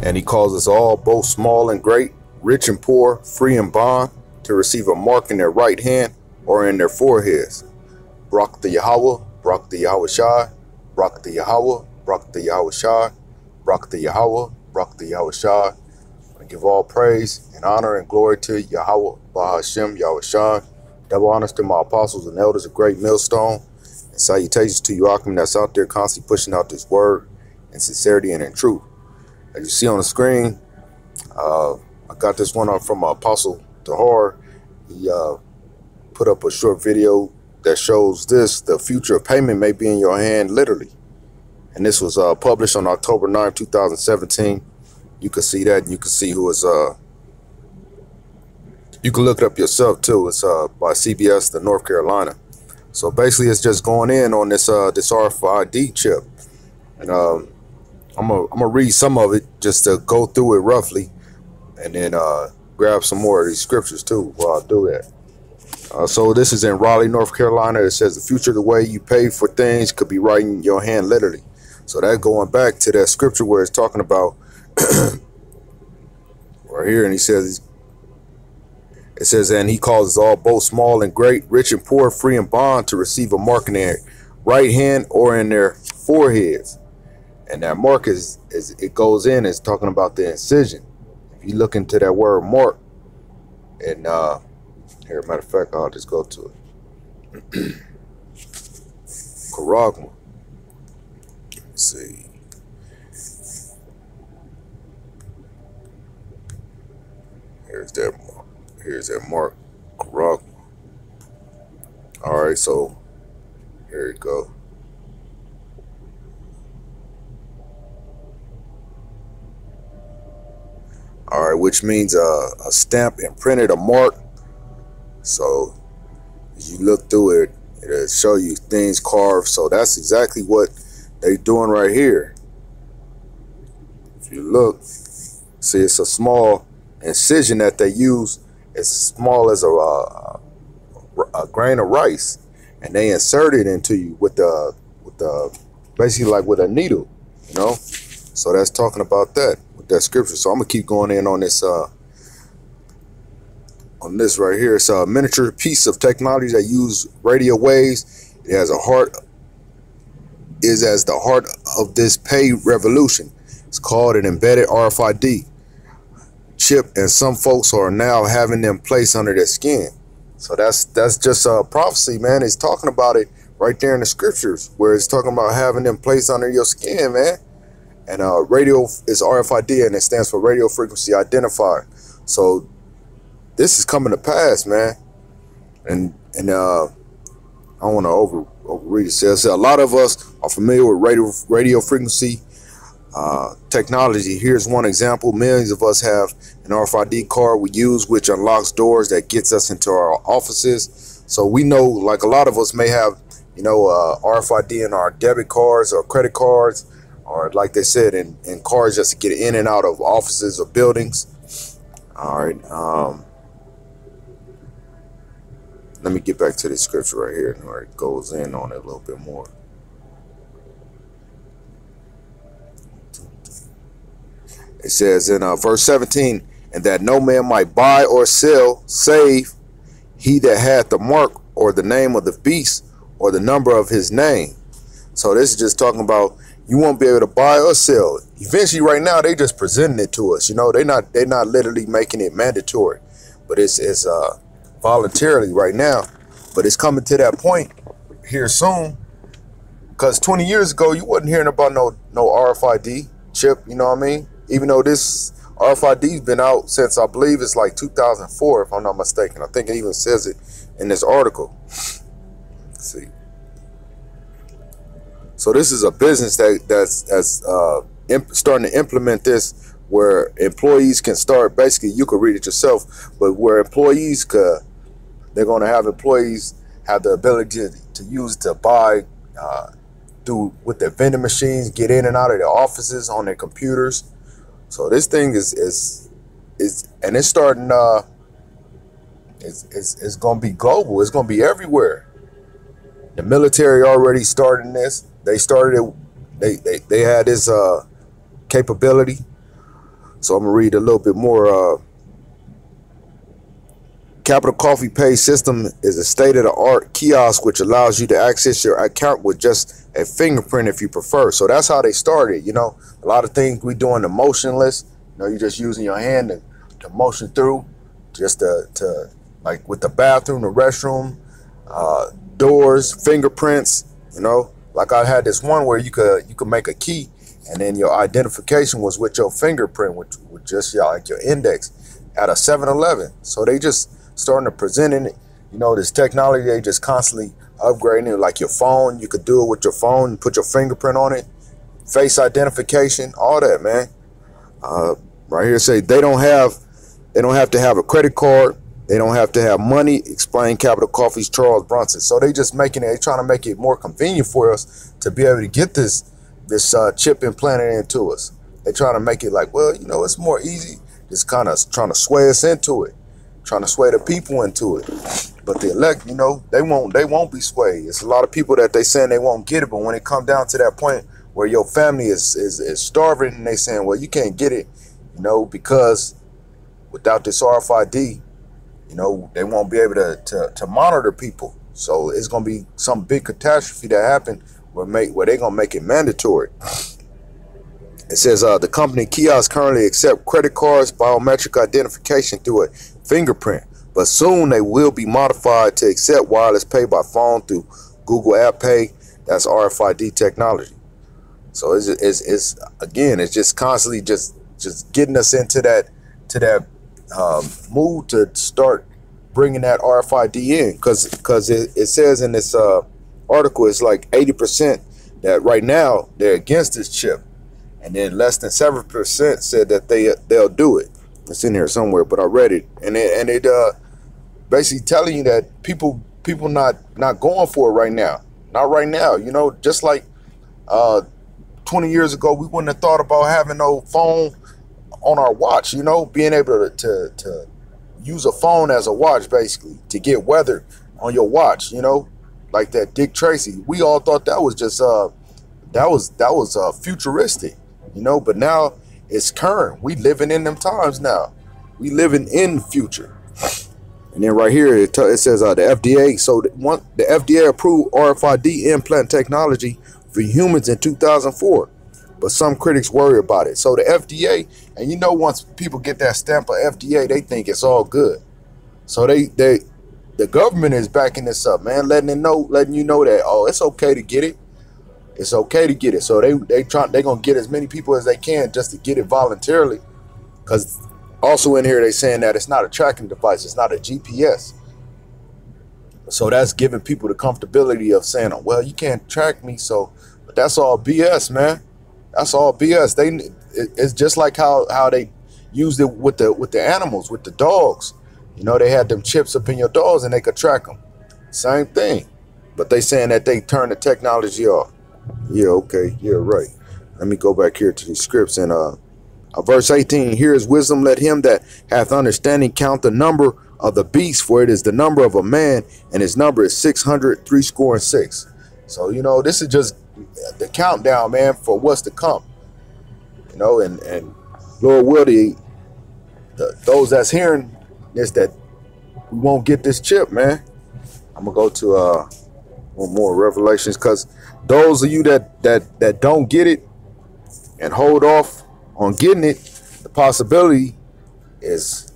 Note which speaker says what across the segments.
Speaker 1: And he calls us all, both small and great, rich and poor, free and bond, to receive a mark in their right hand or in their foreheads. Barak the Yahweh, Barak the Yahweh Shai, Barak the Yahweh, Barak the Yahweh Shai, Barak the Yahweh, Barak the Yahweh Shai. I give all praise and honor and glory to Yahweh, Bahashem, Yahweh Shai. Double honors to my apostles and elders of Great Millstone. And salutations to you, Akim, that's out there constantly pushing out this word in sincerity and in truth. As you see on the screen, I got this one from Apostle Tahar. He put up a short video that shows this: the future of payment may be in your hand, literally. And this was published on October 9, 2017. You can see that, and you can see who is. You can look it up yourself too. It's by CBS, the North Carolina. So basically, it's just going in on this this RFID chip, and I'm gonna read some of it just to go through it roughly, and then grab some more of these scriptures too while I do that. So this is in Raleigh, North Carolina. It says the future of the way you pay for things could be right in your hand, literally. So that's going back to that scripture where it's talking about right here, and he says, it says, and he calls us all, both small and great, rich and poor, free and bond, to receive a mark in their right hand or in their foreheads. And that mark is it goes in, it's talking about the incision. If you look into that word mark, and here, matter of fact, I'll just go to it. Charagma. Let's see. Here's that mark. Here's that mark. Charagma. All right, so here you go. All right, which means a stamp imprinted, a mark. So as you look through it, it'll show you things carved. So that's exactly what they're doing right here. If you look, see, it's a small incision that they use. It's small as a grain of rice, and they insert it into you with the basically like with a needle, you know. So that's talking about that with that scripture. So I'm gonna keep going in on this right here. It's a miniature piece of technology that uses radio waves. It has a heart, is as the heart of this pay revolution. It's called an embedded RFID chip, and some folks are now having them placed under their skin. So that's just a prophecy, man. It's talking about it right there in the scriptures, where it's talking about having them placed under your skin, man. And radio is RFID, and it stands for radio frequency identifier. So this is coming to pass, man. And I don't want to overread it. Says a lot of us are familiar with radio frequency technology. Here's one example. Millions of us have an RFID card we use, which unlocks doors that gets us into our offices. So we know, like, a lot of us may have, you know, RFID in our debit cards or credit cards, or like they said, in cars just to get in and out of offices or buildings. All right. Let me get back to this scripture right here, where it goes in on it a little bit more. It says in verse 17, and that no man might buy or sell, save he that hath the mark or the name of the beast or the number of his name. So this is just talking about you won't be able to buy or sell. Eventually, right now, they just presenting it to us. You know, they're not literally making it mandatory, but it's voluntarily right now. But it's coming to that point here soon, because 20 years ago you wasn't hearing about no RFID chip. You know what I mean? Even though this RFID's been out since, I believe it's like 2004, if I'm not mistaken. I think it even says it in this article. Let's see. So this is a business that's starting to implement this, where employees can start, basically, you could read it yourself, but where employees they're going to have employees have the ability to use it to buy with their vending machines, get in and out of their offices on their computers. So this thing is and it's starting. It's going to be global. It's going to be everywhere. The military already started this. They started it. They had this capability. So I'm gonna read a little bit more. Capital Coffee Pay system is a state-of-the-art kiosk which allows you to access your account with just a fingerprint if you prefer. So that's how they started. You know, a lot of things we doing the motionless. You know, you're just using your hand to motion through, just to like with the bathroom, the restroom, doors, fingerprints. You know, like I had this one where you could make a key, and then your identification was with your fingerprint, which with just like your index at a 7-Eleven. So they just starting to presenting it, you know, this technology. They just constantly upgrading it. Like your phone, you could do it with your phone, put your fingerprint on it, face identification, all that, man. Right here say they don't have to have a credit card, they don't have to have money, explained Capital Coffee's Charles Brunson. So they just making it, they trying to make it more convenient for us to be able to get this chip implanted into us. They trying to make it like, well, you know, it's more easy, just kind of trying to sway us into it, trying to sway the people into it. But the elect, you know, they won't be swayed. It's a lot of people that they saying they won't get it, but when it come down to that point where your family is starving, and they saying, well, you can't get it, you know, because without this RFID, you know, they won't be able to monitor people. So it's gonna be some big catastrophe that happen where they're gonna make it mandatory. It says the company kiosk currently accept credit cards, biometric identification through a fingerprint, but soon they will be modified to accept wireless pay by phone through Google App Pay. That's RFID technology. So it's again, it's just constantly just getting us into that mood to start bringing that RFID in, because it says in this article it's like 80% that right now they're against this chip. And then less than 7% said that they'll do it. It's in here somewhere, but I read it, and it basically telling you that people not going for it right now, not right now. You know, just like 20 years ago, we wouldn't have thought about having no phone on our watch. You know, being able to use a phone as a watch, basically to get weather on your watch. You know, like that Dick Tracy. We all thought that was just that was futuristic. You know, but now it's current. We living in them times now. We living in the future. And then right here it says the FDA. So the FDA approved RFID implant technology for humans in 2004, but some critics worry about it. So the FDA, and you know, once people get that stamp of FDA, they think it's all good. So the government is backing this up, man, letting you know that, oh, it's okay to get it. It's okay to get it. So they're gonna get as many people as they can just to get it voluntarily. Because also in here they saying that it's not a tracking device, it's not a GPS. So that's giving people the comfortability of saying, oh, well, you can't track me. So, but that's all BS, man. That's all BS. It's just like how they used it with the animals, with the dogs. You know, they had them chips up in your dogs and they could track them. Same thing. But they saying that they turn the technology off. Yeah, okay, yeah, right. Let me go back here to the scripts, and verse 18, here is wisdom, let him that hath understanding count the number of the beast, for it is the number of a man, and his number is 666. So, you know, this is just the countdown, man, for what's to come. You know, and Lord will, those that's hearing this, that we won't get this chip, man. I'm gonna go to one more Revelations, because those of you that don't get it and hold off on getting it, the possibility is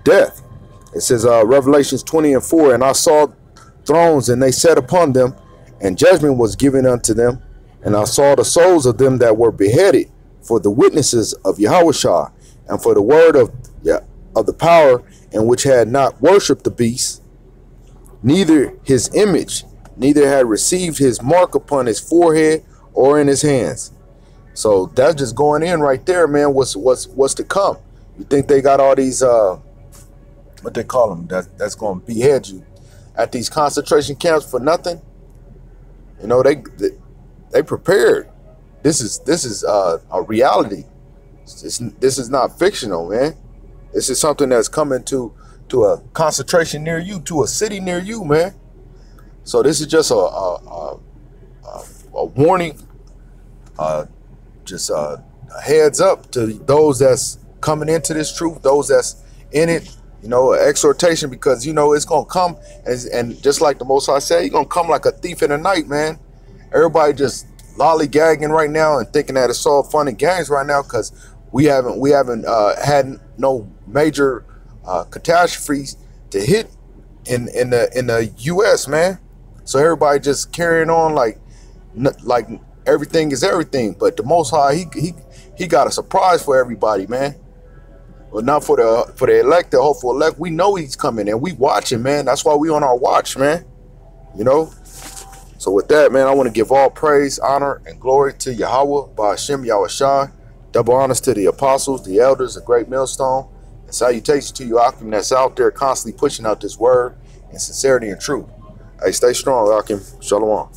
Speaker 1: death. It says Revelations 20:4, and I saw thrones, and they sat upon them, and judgment was given unto them, and I saw the souls of them that were beheaded for the witnesses of Yahushua, and for the word of the power, and which had not worshipped the beast, neither his image, neither had received his mark upon his forehead or in his hands. So that's just going in right there, man. What's to come? You think they got all these what they call them, that's going to behead you at these concentration camps for nothing? You know, they prepared. This is a reality. This is not fictional, man. This is something that's coming to a concentration near you, to a city near you, man. So this is just a warning, just a heads up to those that's coming into this truth, those that's in it, you know, exhortation, because, you know, it's going to come, and just like the Most High said, he's going to come like a thief in the night, man. Everybody just lollygagging right now and thinking that it's all fun and games right now, because we haven't had no major catastrophes to hit in the U.S., man. So everybody just carrying on like everything is everything. But the Most High, he got a surprise for everybody, man. But not for the elect, the hopeful elect. We know he's coming, and we watching, man. That's why we on our watch, man. You know. So with that, man, I want to give all praise, honor, and glory to Yahweh, Ba'ashem Yahushua. Double honors to the apostles, the elders, the great millstone, and salutations to you, Akim, that's out there constantly pushing out this word in sincerity and truth. Hey, stay strong, Akim. Shalom.